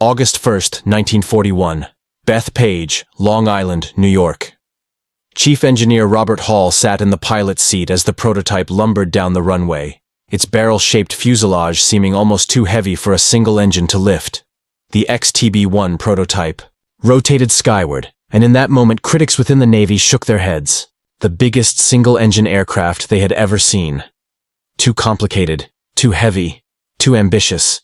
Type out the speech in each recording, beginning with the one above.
August 1st, 1941. Bethpage, Long Island, New York. Chief Engineer Robert Hall sat in the pilot's seat as the prototype lumbered down the runway, its barrel-shaped fuselage seeming almost too heavy for a single engine to lift. The XTB-1 prototype rotated skyward, and in that moment critics within the Navy shook their heads. The biggest single-engine aircraft they had ever seen. Too complicated, too heavy, too ambitious.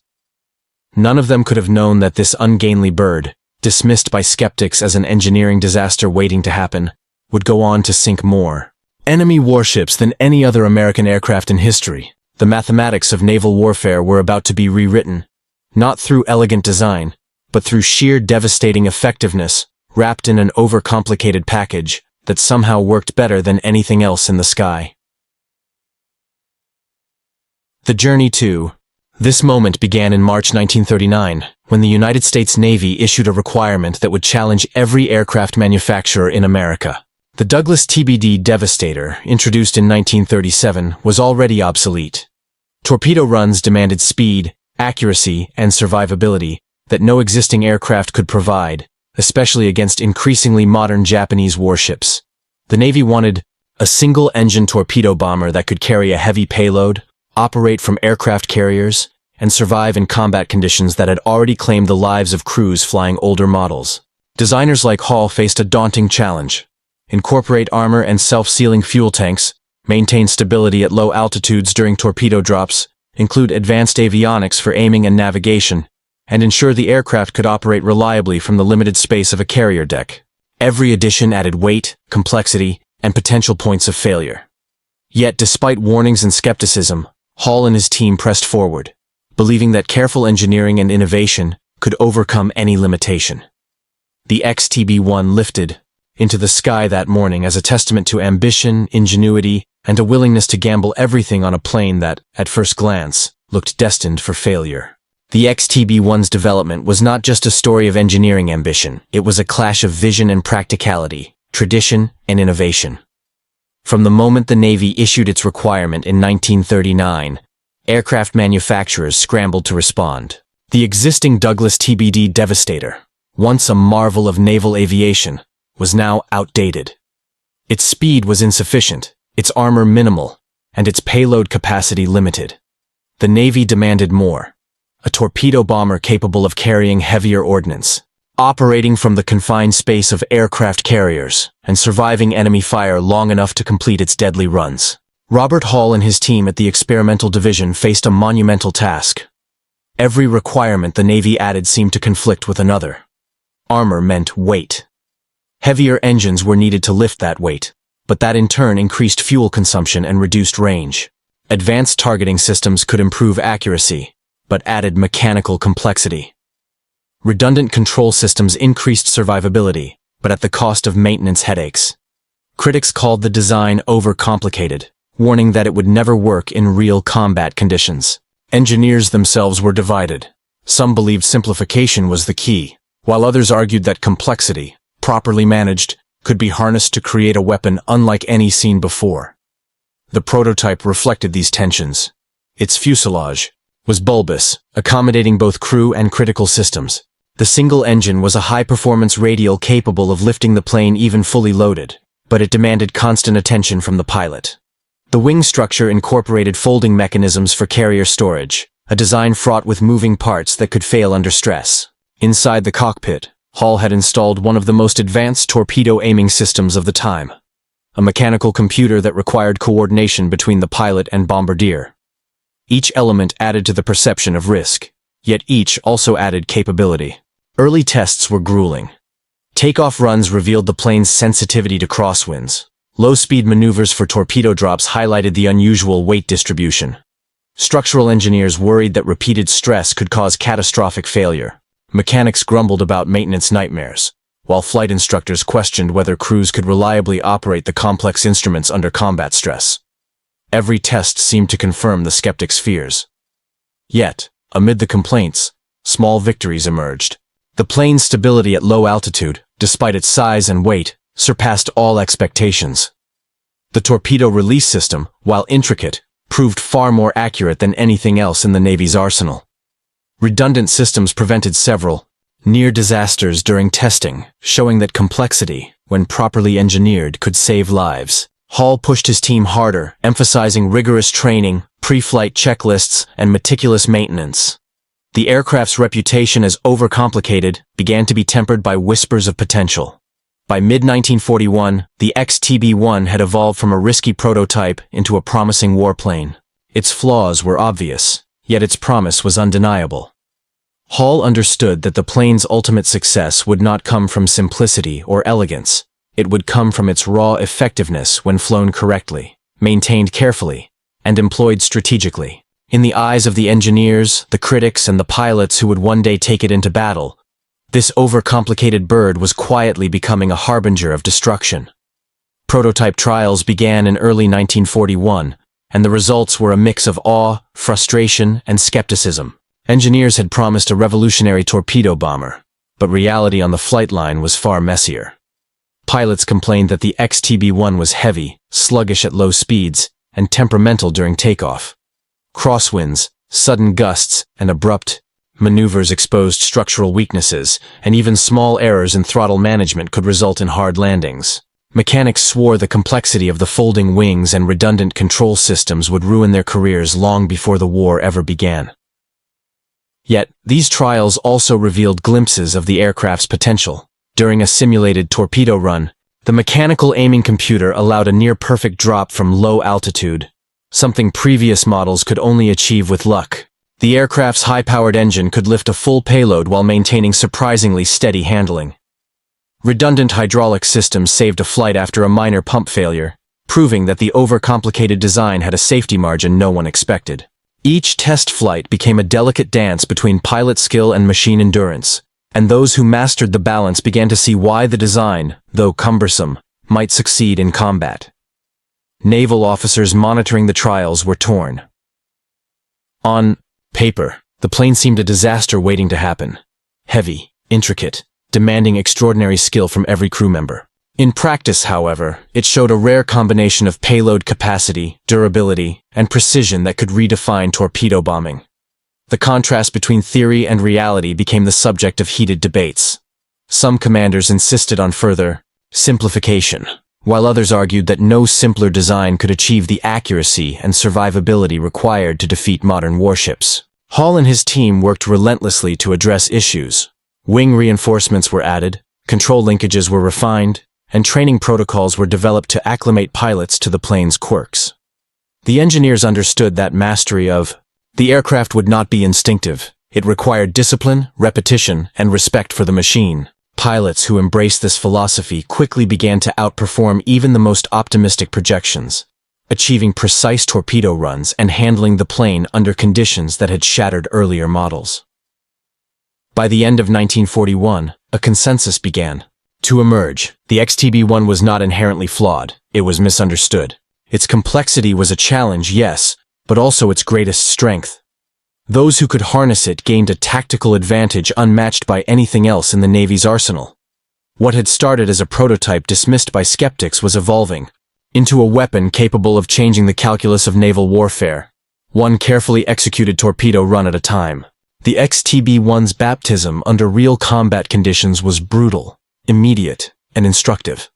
None of them could have known that this ungainly bird, dismissed by skeptics as an engineering disaster waiting to happen, would go on to sink more enemy warships than any other American aircraft in history. The mathematics of naval warfare were about to be rewritten, not through elegant design, but through sheer devastating effectiveness, wrapped in an overcomplicated package that somehow worked better than anything else in the sky. The journey to this moment began in March 1939, when the United States Navy issued a requirement that would challenge every aircraft manufacturer in America. The Douglas TBD Devastator, introduced in 1937, was already obsolete. Torpedo runs demanded speed, accuracy, and survivability that no existing aircraft could provide, especially against increasingly modern Japanese warships. The Navy wanted a single-engine torpedo bomber that could carry a heavy payload, operate from aircraft carriers, and survive in combat conditions that had already claimed the lives of crews flying older models. Designers like Hall faced a daunting challenge. Incorporate armor and self-sealing fuel tanks, maintain stability at low altitudes during torpedo drops, include advanced avionics for aiming and navigation, and ensure the aircraft could operate reliably from the limited space of a carrier deck. Every addition added weight, complexity, and potential points of failure. Yet, despite warnings and skepticism, Hall and his team pressed forward, believing that careful engineering and innovation could overcome any limitation. The XTB-1 lifted into the sky that morning as a testament to ambition, ingenuity, and a willingness to gamble everything on a plane that, at first glance, looked destined for failure. The XTB-1's development was not just a story of engineering ambition, it was a clash of vision and practicality, tradition and innovation. From the moment the Navy issued its requirement in 1939, aircraft manufacturers scrambled to respond. The existing Douglas TBD Devastator, once a marvel of naval aviation, was now outdated. Its speed was insufficient, its armor minimal, and its payload capacity limited. The Navy demanded more. A torpedo bomber capable of carrying heavier ordnance, operating from the confined space of aircraft carriers, and surviving enemy fire long enough to complete its deadly runs. Robert Hall and his team at the Experimental Division faced a monumental task. Every requirement the Navy added seemed to conflict with another. Armor meant weight. Heavier engines were needed to lift that weight, but that in turn increased fuel consumption and reduced range. Advanced targeting systems could improve accuracy, but added mechanical complexity. Redundant control systems increased survivability, but at the cost of maintenance headaches. Critics called the design overcomplicated, warning that it would never work in real combat conditions. Engineers themselves were divided. Some believed simplification was the key, while others argued that complexity, properly managed, could be harnessed to create a weapon unlike any seen before. The prototype reflected these tensions. Its fuselage was bulbous, accommodating both crew and critical systems. The single engine was a high-performance radial capable of lifting the plane even fully loaded, but it demanded constant attention from the pilot. The wing structure incorporated folding mechanisms for carrier storage, a design fraught with moving parts that could fail under stress. Inside the cockpit, Hall had installed one of the most advanced torpedo aiming systems of the time, a mechanical computer that required coordination between the pilot and bombardier. Each element added to the perception of risk, yet each also added capability. Early tests were grueling. Takeoff runs revealed the plane's sensitivity to crosswinds. Low-speed maneuvers for torpedo drops highlighted the unusual weight distribution. Structural engineers worried that repeated stress could cause catastrophic failure. Mechanics grumbled about maintenance nightmares, while flight instructors questioned whether crews could reliably operate the complex instruments under combat stress. Every test seemed to confirm the skeptics' fears. Yet, amid the complaints, small victories emerged. The plane's stability at low altitude, despite its size and weight, surpassed all expectations. The torpedo release system, while intricate, proved far more accurate than anything else in the Navy's arsenal. Redundant systems prevented several near disasters during testing, showing that complexity, when properly engineered, could save lives. Hall pushed his team harder, emphasizing rigorous training, pre-flight checklists, and meticulous maintenance. The aircraft's reputation as overcomplicated began to be tempered by whispers of potential. By mid-1941, the XTB-1 had evolved from a risky prototype into a promising warplane. Its flaws were obvious, yet its promise was undeniable. Hall understood that the plane's ultimate success would not come from simplicity or elegance. It would come from its raw effectiveness when flown correctly, maintained carefully, and employed strategically. In the eyes of the engineers, the critics, and the pilots who would one day take it into battle, this overcomplicated bird was quietly becoming a harbinger of destruction. Prototype trials began in early 1941, and the results were a mix of awe, frustration, and skepticism. Engineers had promised a revolutionary torpedo bomber, but reality on the flight line was far messier. Pilots complained that the XTB-1 was heavy, sluggish at low speeds, and temperamental during takeoff. Crosswinds, sudden gusts, and abrupt maneuvers exposed structural weaknesses, and even small errors in throttle management could result in hard landings. Mechanics swore the complexity of the folding wings and redundant control systems would ruin their careers long before the war ever began. Yet, these trials also revealed glimpses of the aircraft's potential. During a simulated torpedo run, the mechanical aiming computer allowed a near-perfect drop from low altitude, something previous models could only achieve with luck. The aircraft's high-powered engine could lift a full payload while maintaining surprisingly steady handling. Redundant hydraulic systems saved a flight after a minor pump failure, proving that the overcomplicated design had a safety margin no one expected. Each test flight became a delicate dance between pilot skill and machine endurance, and those who mastered the balance began to see why the design, though cumbersome, might succeed in combat. Naval officers monitoring the trials were torn. On paper, the plane seemed a disaster waiting to happen. Heavy, intricate, demanding extraordinary skill from every crew member. In practice, however, it showed a rare combination of payload capacity, durability, and precision that could redefine torpedo bombing. The contrast between theory and reality became the subject of heated debates. Some commanders insisted on further simplification, while others argued that no simpler design could achieve the accuracy and survivability required to defeat modern warships. Hall and his team worked relentlessly to address issues. Wing reinforcements were added, control linkages were refined, and training protocols were developed to acclimate pilots to the plane's quirks. The engineers understood that mastery of the aircraft would not be instinctive. It required discipline, repetition, and respect for the machine. Pilots who embraced this philosophy quickly began to outperform even the most optimistic projections, achieving precise torpedo runs and handling the plane under conditions that had shattered earlier models. By the end of 1941, a consensus began to emerge. The XTB-1 was not inherently flawed, it was misunderstood. Its complexity was a challenge, yes, but also its greatest strength. Those who could harness it gained a tactical advantage unmatched by anything else in the Navy's arsenal. What had started as a prototype dismissed by skeptics was evolving into a weapon capable of changing the calculus of naval warfare, one carefully executed torpedo run at a time. The XTB-1's baptism under real combat conditions was brutal, immediate, and instructive.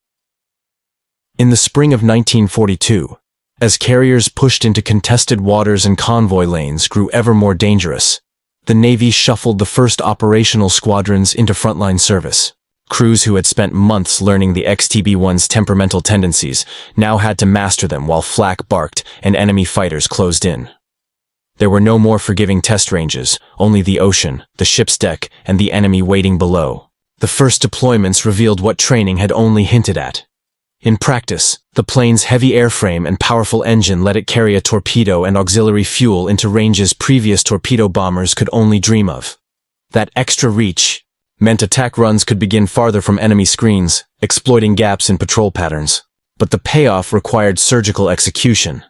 In the spring of 1942, as carriers pushed into contested waters and convoy lanes grew ever more dangerous, the Navy shuffled the first operational squadrons into frontline service. Crews who had spent months learning the XTB-1's temperamental tendencies now had to master them while flak barked and enemy fighters closed in. There were no more forgiving test ranges, only the ocean, the ship's deck, and the enemy waiting below. The first deployments revealed what training had only hinted at. In practice, the plane's heavy airframe and powerful engine let it carry a torpedo and auxiliary fuel into ranges previous torpedo bombers could only dream of. That extra reach meant attack runs could begin farther from enemy screens, exploiting gaps in patrol patterns. But the payoff required surgical execution.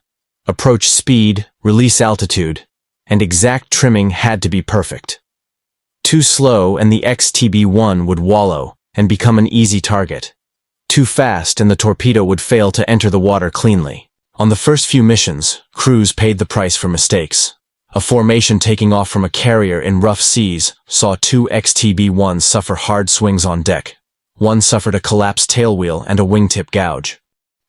Approach speed, release altitude, and exact trimming had to be perfect. Too slow and the XTB-1 would wallow and become an easy target. Too fast and the torpedo would fail to enter the water cleanly. On the first few missions, crews paid the price for mistakes. A formation taking off from a carrier in rough seas saw two XTB-1s suffer hard swings on deck. One suffered a collapsed tailwheel and a wingtip gouge.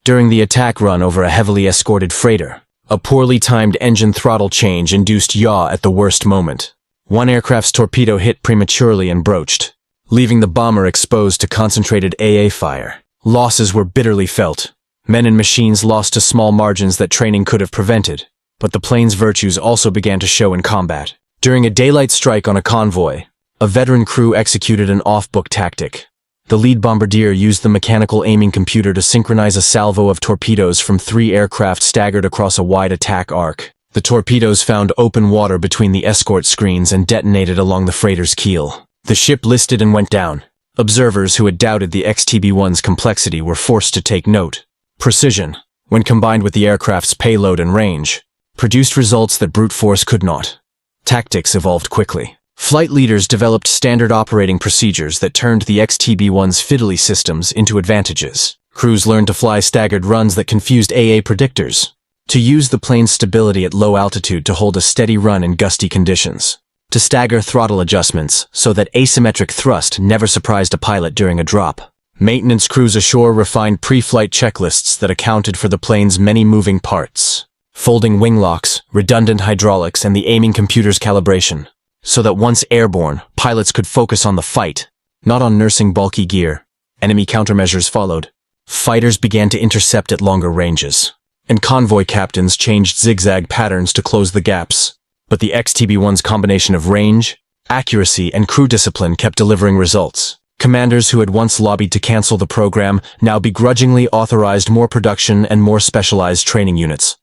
During the attack run over a heavily escorted freighter, a poorly timed engine throttle change induced yaw at the worst moment. One aircraft's torpedo hit prematurely and broached, leaving the bomber exposed to concentrated AA fire. Losses were bitterly felt. Men and machines lost to small margins that training could have prevented, but the plane's virtues also began to show in combat. During a daylight strike on a convoy, a veteran crew executed an off-book tactic. The lead bombardier used the mechanical aiming computer to synchronize a salvo of torpedoes from 3 aircraft staggered across a wide attack arc. The torpedoes found open water between the escort screens and detonated along the freighter's keel. The ship listed and went down. Observers who had doubted the XTB-1's complexity were forced to take note. Precision, when combined with the aircraft's payload and range, produced results that brute force could not. Tactics evolved quickly. Flight leaders developed standard operating procedures that turned the XTB-1's fiddly systems into advantages. Crews learned to fly staggered runs that confused AA predictors, to use the plane's stability at low altitude to hold a steady run in gusty conditions, to stagger throttle adjustments so that asymmetric thrust never surprised a pilot during a drop. Maintenance crews ashore refined pre-flight checklists that accounted for the plane's many moving parts, folding wing locks, redundant hydraulics, and the aiming computer's calibration, so that once airborne, pilots could focus on the fight, not on nursing bulky gear. Enemy countermeasures followed. Fighters began to intercept at longer ranges, and convoy captains changed zigzag patterns to close the gaps. But the XTB-1's combination of range, accuracy, and crew discipline kept delivering results. Commanders who had once lobbied to cancel the program now begrudgingly authorized more production and more specialized training units.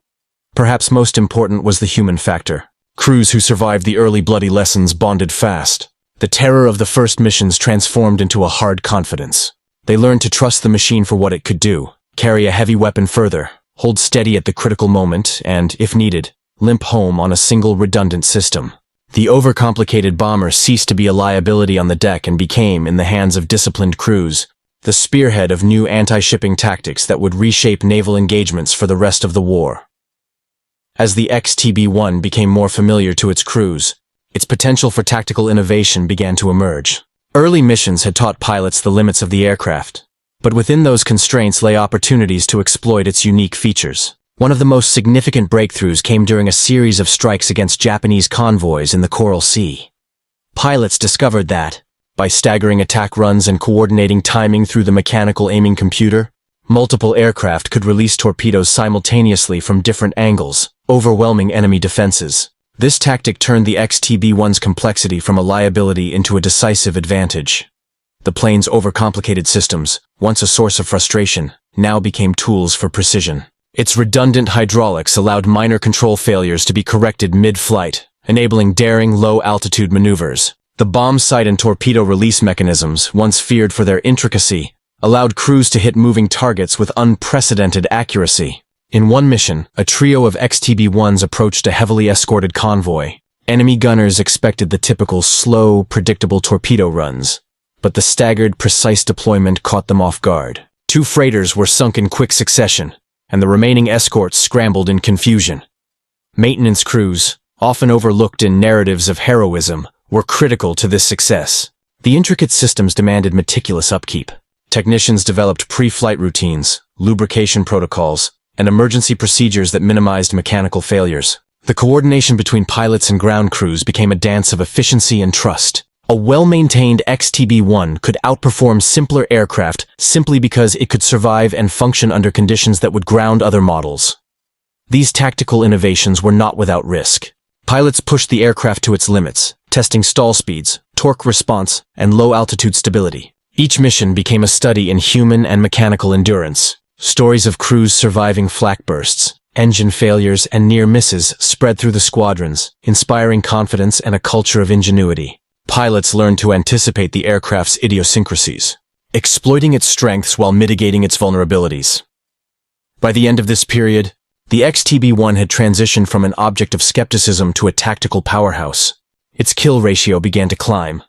Perhaps most important was the human factor. Crews who survived the early bloody lessons bonded fast. The terror of the first missions transformed into a hard confidence. They learned to trust the machine for what it could do, carry a heavy weapon further, hold steady at the critical moment, and, if needed, limp home on a single redundant system. The overcomplicated bomber ceased to be a liability on the deck and became, in the hands of disciplined crews, the spearhead of new anti-shipping tactics that would reshape naval engagements for the rest of the war. As the XTB-1 became more familiar to its crews, its potential for tactical innovation began to emerge. Early missions had taught pilots the limits of the aircraft, but within those constraints lay opportunities to exploit its unique features. One of the most significant breakthroughs came during a series of strikes against Japanese convoys in the Coral Sea. Pilots discovered that, by staggering attack runs and coordinating timing through the mechanical aiming computer, multiple aircraft could release torpedoes simultaneously from different angles, overwhelming enemy defenses. This tactic turned the XTB-1's complexity from a liability into a decisive advantage. The plane's overcomplicated systems, once a source of frustration, now became tools for precision. Its redundant hydraulics allowed minor control failures to be corrected mid-flight, enabling daring low-altitude maneuvers. The bomb sight and torpedo release mechanisms, once feared for their intricacy, allowed crews to hit moving targets with unprecedented accuracy. In one mission, a trio of XTB-1s approached a heavily escorted convoy. Enemy gunners expected the typical slow, predictable torpedo runs, but the staggered, precise deployment caught them off guard. 2 freighters were sunk in quick succession, and the remaining escorts scrambled in confusion. Maintenance crews, often overlooked in narratives of heroism, were critical to this success. The intricate systems demanded meticulous upkeep. Technicians developed pre-flight routines, lubrication protocols, and emergency procedures that minimized mechanical failures. The coordination between pilots and ground crews became a dance of efficiency and trust. A well-maintained XTB-1 could outperform simpler aircraft simply because it could survive and function under conditions that would ground other models. These tactical innovations were not without risk. Pilots pushed the aircraft to its limits, testing stall speeds, torque response, and low-altitude stability. Each mission became a study in human and mechanical endurance. Stories of crews surviving flak bursts, engine failures, and near misses spread through the squadrons, inspiring confidence and a culture of ingenuity. Pilots learned to anticipate the aircraft's idiosyncrasies, exploiting its strengths while mitigating its vulnerabilities. By the end of this period, the XTB-1 had transitioned from an object of skepticism to a tactical powerhouse. Its kill ratio began to climb,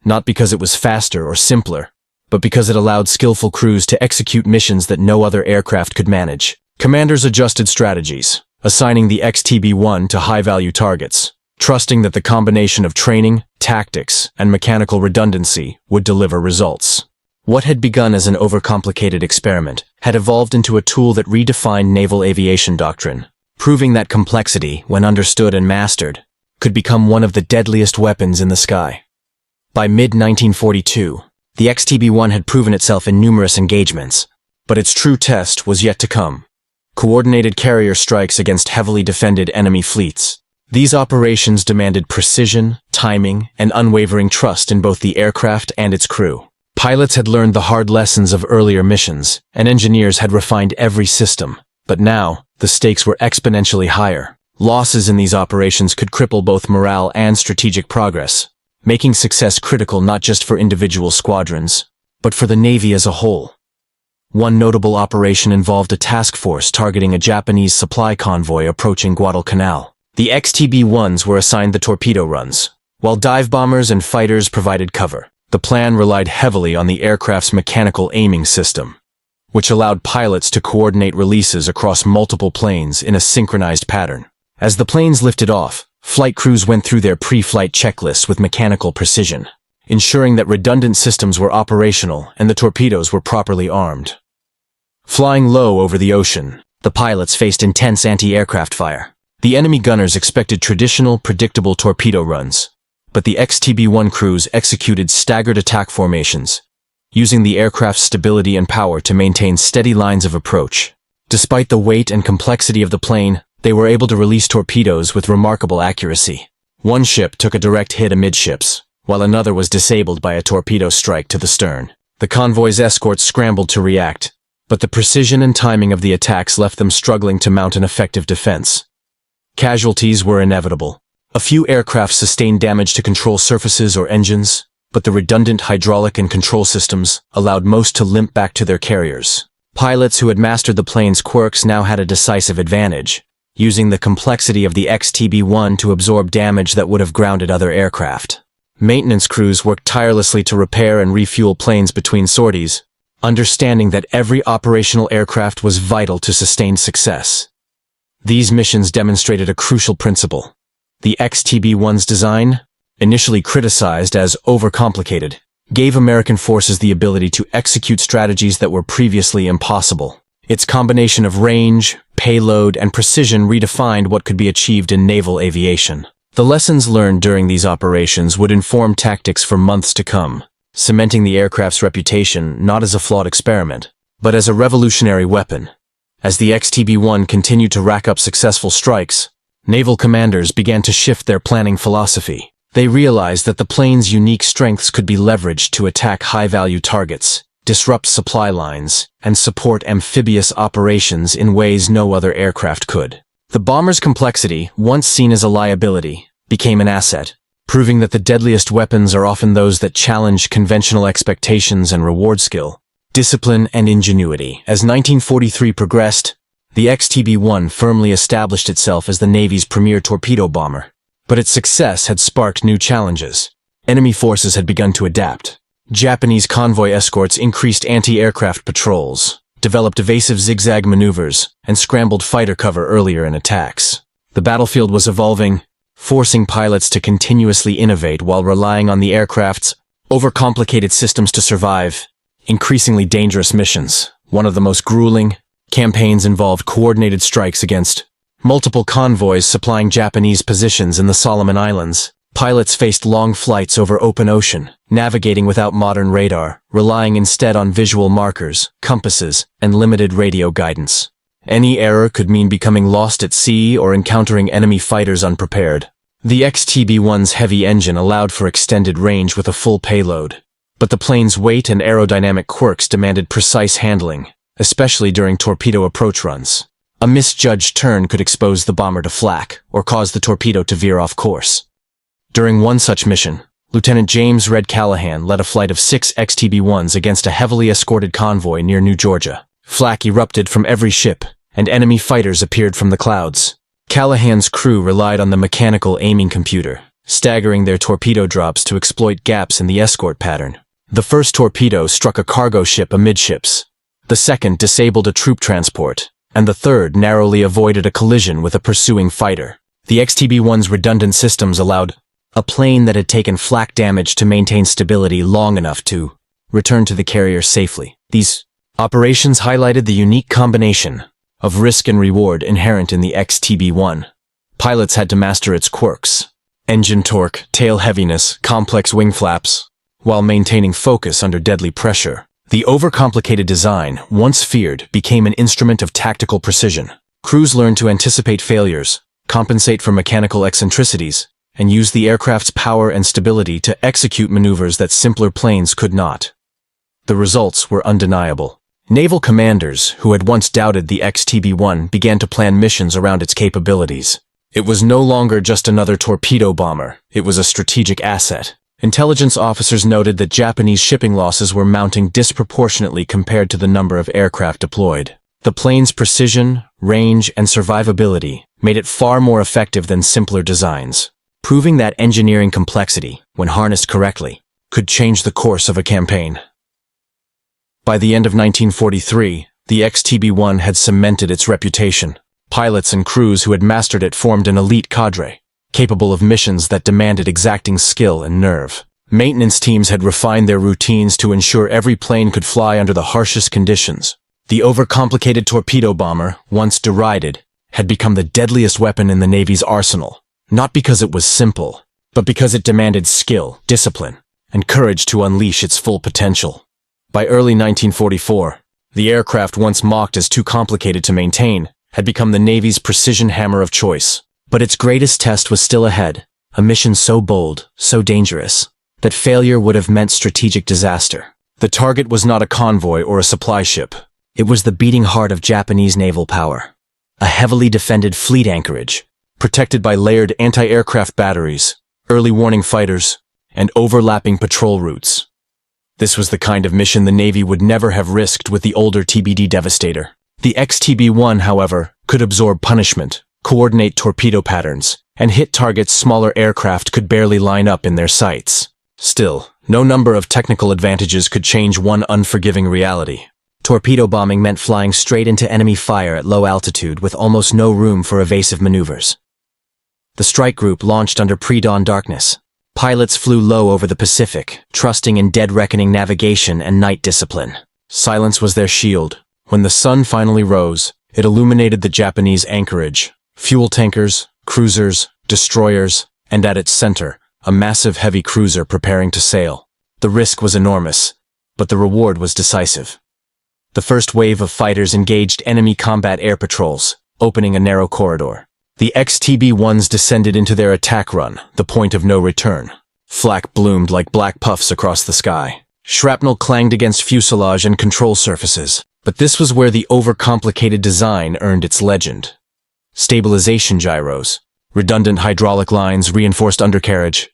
not because it was faster or simpler, but because it allowed skillful crews to execute missions that no other aircraft could manage. Commanders adjusted strategies, assigning the XTB-1 to high-value targets, trusting that the combination of training, tactics, and mechanical redundancy would deliver results. What had begun as an overcomplicated experiment had evolved into a tool that redefined naval aviation doctrine, proving that complexity, when understood and mastered, could become one of the deadliest weapons in the sky. By mid-1942, the XTB-1 had proven itself in numerous engagements, but its true test was yet to come. Coordinated carrier strikes against heavily defended enemy fleets. These operations demanded precision, timing, and unwavering trust in both the aircraft and its crew. Pilots had learned the hard lessons of earlier missions, and engineers had refined every system. But now, the stakes were exponentially higher. Losses in these operations could cripple both morale and strategic progress, making success critical not just for individual squadrons, but for the Navy as a whole. One notable operation involved a task force targeting a Japanese supply convoy approaching Guadalcanal. The XTB-1s were assigned the torpedo runs, while dive bombers and fighters provided cover. The plan relied heavily on the aircraft's mechanical aiming system, which allowed pilots to coordinate releases across multiple planes in a synchronized pattern. As the planes lifted off, flight crews went through their pre-flight checklists with mechanical precision, ensuring that redundant systems were operational and the torpedoes were properly armed. Flying low over the ocean, the pilots faced intense anti-aircraft fire. The enemy gunners expected traditional, predictable torpedo runs, but the XTB-1 crews executed staggered attack formations, using the aircraft's stability and power to maintain steady lines of approach. Despite the weight and complexity of the plane, they were able to release torpedoes with remarkable accuracy. One ship took a direct hit amidships, while another was disabled by a torpedo strike to the stern. The convoy's escorts scrambled to react, but the precision and timing of the attacks left them struggling to mount an effective defense. Casualties were inevitable. A few aircraft sustained damage to control surfaces or engines, but the redundant hydraulic and control systems allowed most to limp back to their carriers. Pilots who had mastered the plane's quirks now had a decisive advantage, using the complexity of the XTB-1 to absorb damage that would have grounded other aircraft. Maintenance crews worked tirelessly to repair and refuel planes between sorties, understanding that every operational aircraft was vital to sustained success. These missions demonstrated a crucial principle. The XTB-1's design, initially criticized as overcomplicated, gave American forces the ability to execute strategies that were previously impossible. Its combination of range, payload, and precision redefined what could be achieved in naval aviation. The lessons learned during these operations would inform tactics for months to come, cementing the aircraft's reputation not as a flawed experiment, but as a revolutionary weapon. As the XTB-1 continued to rack up successful strikes, naval commanders began to shift their planning philosophy. They realized that the plane's unique strengths could be leveraged to attack high-value targets, disrupt supply lines, and support amphibious operations in ways no other aircraft could. The bomber's complexity, once seen as a liability, became an asset, proving that the deadliest weapons are often those that challenge conventional expectations and reward skill, discipline, and ingenuity. As 1943 progressed, the XTB-1 firmly established itself as the Navy's premier torpedo bomber. But its success had sparked new challenges. Enemy forces had begun to adapt. Japanese convoy escorts increased anti-aircraft patrols, developed evasive zigzag maneuvers, and scrambled fighter cover earlier in attacks. The battlefield was evolving, forcing pilots to continuously innovate while relying on the aircraft's overcomplicated systems to survive. Increasingly dangerous missions. One of the most grueling campaigns involved coordinated strikes against multiple convoys supplying Japanese positions in the Solomon Islands. Pilots faced long flights over open ocean, navigating without modern radar, relying instead on visual markers, compasses, and limited radio guidance. Any error could mean becoming lost at sea or encountering enemy fighters unprepared. The XTB-1's heavy engine allowed for extended range with a full payload, but the plane's weight and aerodynamic quirks demanded precise handling, especially during torpedo approach runs. A misjudged turn could expose the bomber to flak or cause the torpedo to veer off course. During one such mission, Lieutenant James "Red" Callahan led a flight of 6 XTB-1s against a heavily escorted convoy near New Georgia. Flak erupted from every ship, and enemy fighters appeared from the clouds. Callahan's crew relied on the mechanical aiming computer, staggering their torpedo drops to exploit gaps in the escort pattern. The first torpedo struck a cargo ship amidships. The second disabled a troop transport, and the third narrowly avoided a collision with a pursuing fighter. The XTB-1's redundant systems allowed a plane that had taken flak damage to maintain stability long enough to return to the carrier safely. These operations highlighted the unique combination of risk and reward inherent in the XTB-1. Pilots had to master its quirks: engine torque, tail heaviness, complex wing flaps, while maintaining focus under deadly pressure. The overcomplicated design, once feared, became an instrument of tactical precision. Crews learned to anticipate failures, compensate for mechanical eccentricities, and use the aircraft's power and stability to execute maneuvers that simpler planes could not. The results were undeniable. Naval commanders, who had once doubted the XTB-1, began to plan missions around its capabilities. It was no longer just another torpedo bomber, it was a strategic asset. Intelligence officers noted that Japanese shipping losses were mounting disproportionately compared to the number of aircraft deployed. The plane's precision, range, and survivability made it far more effective than simpler designs, proving that engineering complexity, when harnessed correctly, could change the course of a campaign. By the end of 1943, the XTB-1 had cemented its reputation. Pilots and crews who had mastered it formed an elite cadre, capable of missions that demanded exacting skill and nerve. Maintenance teams had refined their routines to ensure every plane could fly under the harshest conditions. The overcomplicated torpedo bomber, once derided, had become the deadliest weapon in the Navy's arsenal, not because it was simple, but because it demanded skill, discipline, and courage to unleash its full potential. By early 1944, the aircraft once mocked as too complicated to maintain had become the Navy's precision hammer of choice. But its greatest test was still ahead, a mission so bold, so dangerous, that failure would have meant strategic disaster. The target was not a convoy or a supply ship. It was the beating heart of Japanese naval power. A heavily defended fleet anchorage, protected by layered anti-aircraft batteries, early warning fighters, and overlapping patrol routes. This was the kind of mission the Navy would never have risked with the older TBD Devastator. The XTB-1, however, could absorb punishment, coordinate torpedo patterns, and hit targets smaller aircraft could barely line up in their sights. Still, no number of technical advantages could change one unforgiving reality. Torpedo bombing meant flying straight into enemy fire at low altitude with almost no room for evasive maneuvers. The strike group launched under pre-dawn darkness. Pilots flew low over the Pacific, trusting in dead-reckoning navigation and night discipline. Silence was their shield. When the sun finally rose, it illuminated the Japanese anchorage, fuel tankers, cruisers, destroyers, and at its center, a massive heavy cruiser preparing to sail. The risk was enormous, but the reward was decisive. The first wave of fighters engaged enemy combat air patrols, opening a narrow corridor. The XTB-1s descended into their attack run, the point of no return. Flak bloomed like black puffs across the sky. Shrapnel clanged against fuselage and control surfaces. But this was where the overcomplicated design earned its legend. Stabilization gyros, redundant hydraulic lines, reinforced undercarriage.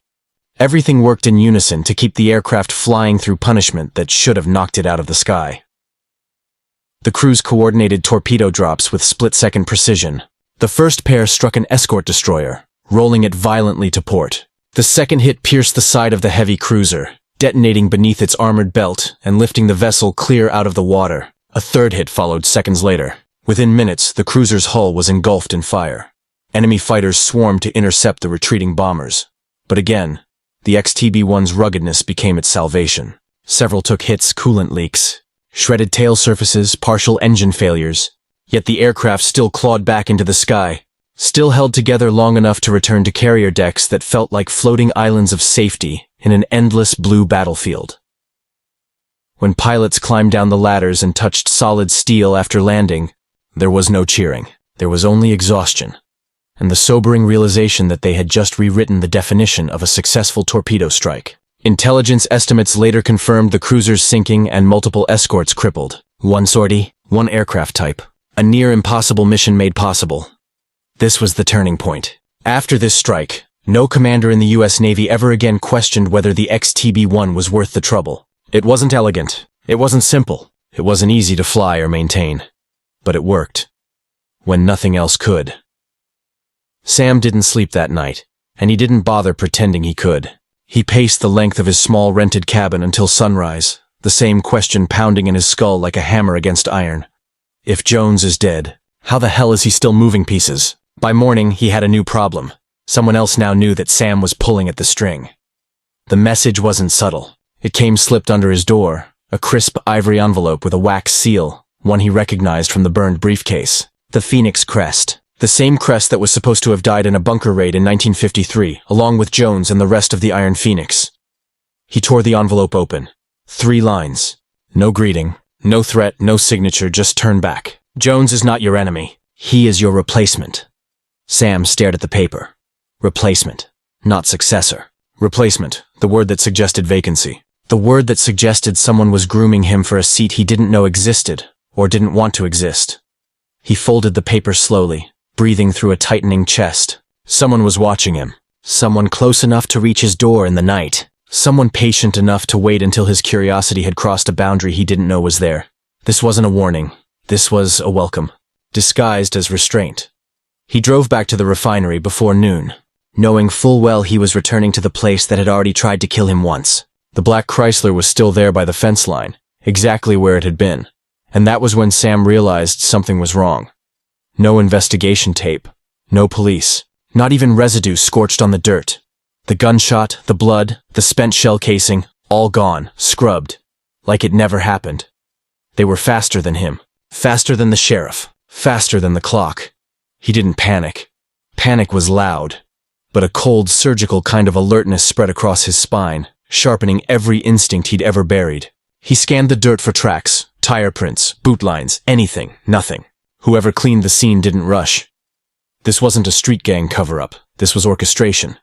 Everything worked in unison to keep the aircraft flying through punishment that should have knocked it out of the sky. The crews coordinated torpedo drops with split-second precision. The first pair struck an escort destroyer, rolling it violently to port. The second hit pierced the side of the heavy cruiser, detonating beneath its armored belt and lifting the vessel clear out of the water. A third hit followed seconds later. Within minutes, the cruiser's hull was engulfed in fire. Enemy fighters swarmed to intercept the retreating bombers. But again, the XTB-1's ruggedness became its salvation. Several took hits, coolant leaks, shredded tail surfaces, partial engine failures. Yet the aircraft still clawed back into the sky, still held together long enough to return to carrier decks that felt like floating islands of safety in an endless blue battlefield. When pilots climbed down the ladders and touched solid steel after landing, there was no cheering. There was only exhaustion, and the sobering realization that they had just rewritten the definition of a successful torpedo strike. Intelligence estimates later confirmed the cruiser's sinking and multiple escorts crippled. One sortie, one aircraft type. A near-impossible mission made possible. This was the turning point. After this strike, no commander in the U.S. Navy ever again questioned whether the XTB-1 was worth the trouble. It wasn't elegant. It wasn't simple. It wasn't easy to fly or maintain. But it worked. When nothing else could. Sam didn't sleep that night, and he didn't bother pretending he could. He paced the length of his small rented cabin until sunrise, the same question pounding in his skull like a hammer against iron. If Jones is dead, How the hell is he still moving pieces? By morning, he had a new problem. Someone else now knew that Sam was pulling at the string. The message wasn't subtle. It came slipped under his door, a crisp ivory envelope with a wax seal, one he recognized from the burned briefcase. The Phoenix crest. The same crest that was supposed to have died in a bunker raid in 1953, along with Jones and the rest of the Iron Phoenix. He tore the envelope open. 3 lines. No greeting, no threat, no signature, just turn back. Jones is not your enemy. He is your replacement. Sam stared at the paper. Replacement, not successor. Replacement, the word that suggested vacancy. The word that suggested someone was grooming him for a seat he didn't know existed, or didn't want to exist. He folded the paper slowly, breathing through a tightening chest. Someone was watching him. Someone close enough to reach his door in the night. Someone patient enough to wait until his curiosity had crossed a boundary he didn't know was there. This wasn't a warning. This was a welcome, disguised as restraint. He drove back to the refinery before noon, knowing full well he was returning to the place that had already tried to kill him once. The black Chrysler was still there by the fence line, exactly where it had been. And that was when Sam realized something was wrong. No investigation tape, no police, not even residue scorched on the dirt. The gunshot, the blood, the spent shell casing, all gone, scrubbed, like it never happened. They were faster than him, faster than the sheriff, faster than the clock. He didn't panic. Panic was loud, but a cold, surgical kind of alertness spread across his spine, sharpening every instinct he'd ever buried. He scanned the dirt for tracks, tire prints, boot lines, anything, nothing. Whoever cleaned the scene didn't rush. This wasn't a street gang cover-up. This was orchestration.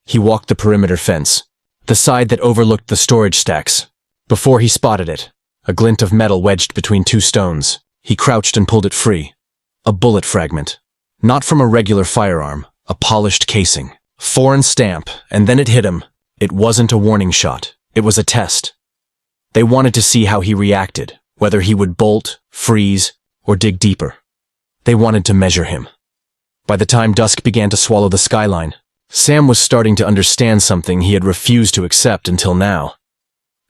He walked the perimeter fence, the side that overlooked the storage stacks. Before he spotted it, a glint of metal wedged between 2 stones. He crouched and pulled it free. A bullet fragment. Not from a regular firearm, a polished casing. Foreign stamp, and then it hit him. It wasn't a warning shot. It was a test. They wanted to see how he reacted, whether he would bolt, freeze, or dig deeper. They wanted to measure him. By the time dusk began to swallow the skyline, Sam was starting to understand something he had refused to accept until now.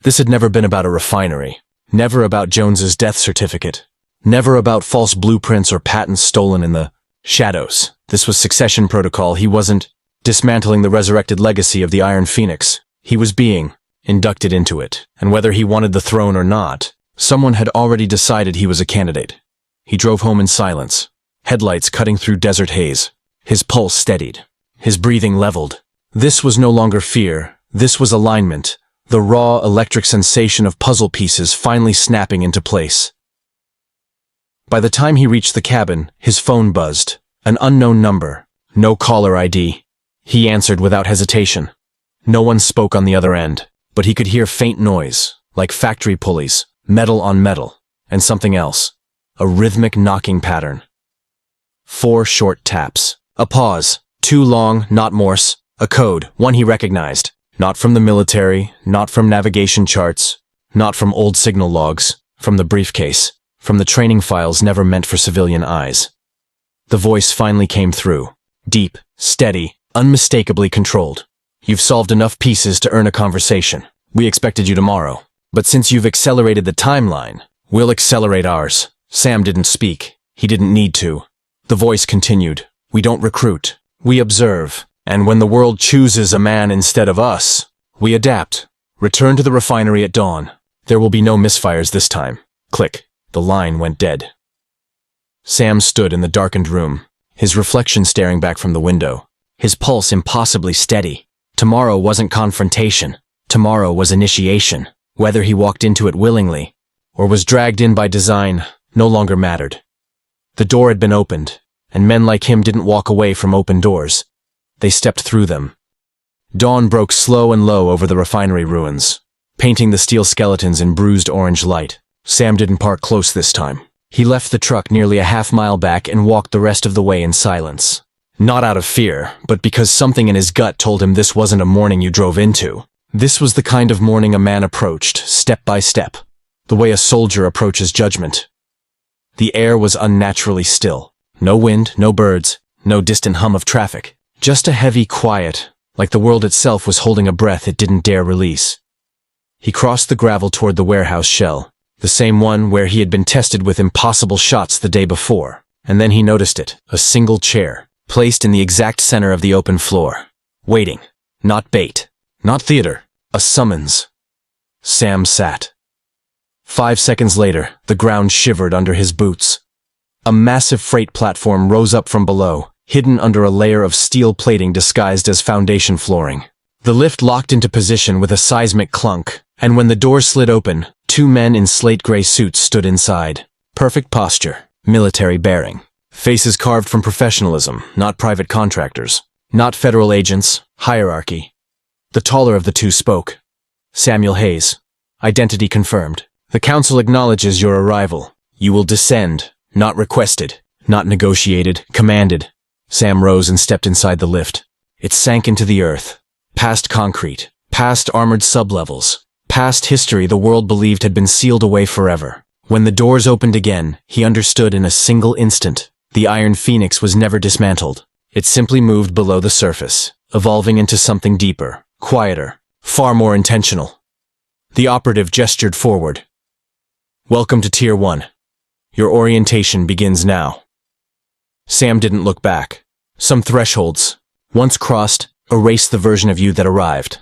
This had never been about a refinery, never about Jones's death certificate, never about false blueprints or patents stolen in the shadows. This was succession protocol. He wasn't dismantling the resurrected legacy of the Iron Phoenix. He was being inducted into it, and whether he wanted the throne or not, someone had already decided he was a candidate. He drove home in silence, headlights cutting through desert haze. His pulse steadied, his breathing leveled. This was no longer fear, this was alignment, the raw electric sensation of puzzle pieces finally snapping into place. By the time he reached the cabin, his phone buzzed. An unknown number, no caller ID. He answered without hesitation. No one spoke on the other end, but he could hear faint noise, like factory pulleys, metal on metal, and something else. A rhythmic knocking pattern. 4 short taps. A pause. 2 long, not Morse. A code, one he recognized. Not from the military, not from navigation charts, not from old signal logs, from the briefcase, from the training files never meant for civilian eyes. The voice finally came through. Deep, steady, unmistakably controlled. You've solved enough pieces to earn a conversation. We expected you tomorrow. But since you've accelerated the timeline, we'll accelerate ours. Sam didn't speak. He didn't need to. The voice continued. We don't recruit. We observe. And when the world chooses a man instead of us, we adapt. Return to the refinery at dawn. There will be no misfires this time. Click. The line went dead. Sam stood in the darkened room, his reflection staring back from the window, his pulse impossibly steady. Tomorrow wasn't confrontation. Tomorrow was initiation. Whether he walked into it willingly, or was dragged in by design, no longer mattered. The door had been opened, and men like him didn't walk away from open doors. They stepped through them. Dawn broke slow and low over the refinery ruins, painting the steel skeletons in bruised orange light. Sam didn't park close this time. He left the truck nearly a half-mile back and walked the rest of the way in silence. Not out of fear, but because something in his gut told him this wasn't a morning you drove into. This was the kind of morning a man approached, step by step, the way a soldier approaches judgment. The air was unnaturally still. No wind, no birds, no distant hum of traffic. Just a heavy quiet, like the world itself was holding a breath it didn't dare release. He crossed the gravel toward the warehouse shell, the same one where he had been tested with impossible shots the day before. And then he noticed it, a single chair, placed in the exact center of the open floor. Waiting. Not bait. Not theater. A summons. Sam sat. 5 seconds later, the ground shivered under his boots. A massive freight platform rose up from below, hidden under a layer of steel plating disguised as foundation flooring. The lift locked into position with a seismic clunk, and when the door slid open, 2 men in slate-gray suits stood inside. Perfect posture, military bearing. Faces carved from professionalism, not private contractors. Not federal agents, hierarchy. The taller of the 2 spoke. Samuel Hayes. Identity confirmed. The council acknowledges your arrival. You will descend. Not requested. Not negotiated. Commanded. Sam rose and stepped inside the lift. It sank into the earth. Past concrete. Past armored sublevels. Past history the world believed had been sealed away forever. When the doors opened again, he understood in a single instant. The Iron Phoenix was never dismantled. It simply moved below the surface, evolving into something deeper, quieter, far more intentional. The operative gestured forward. Welcome to Tier 1. Your orientation begins now. Sam didn't look back. Some thresholds, once crossed, erased the version of you that arrived.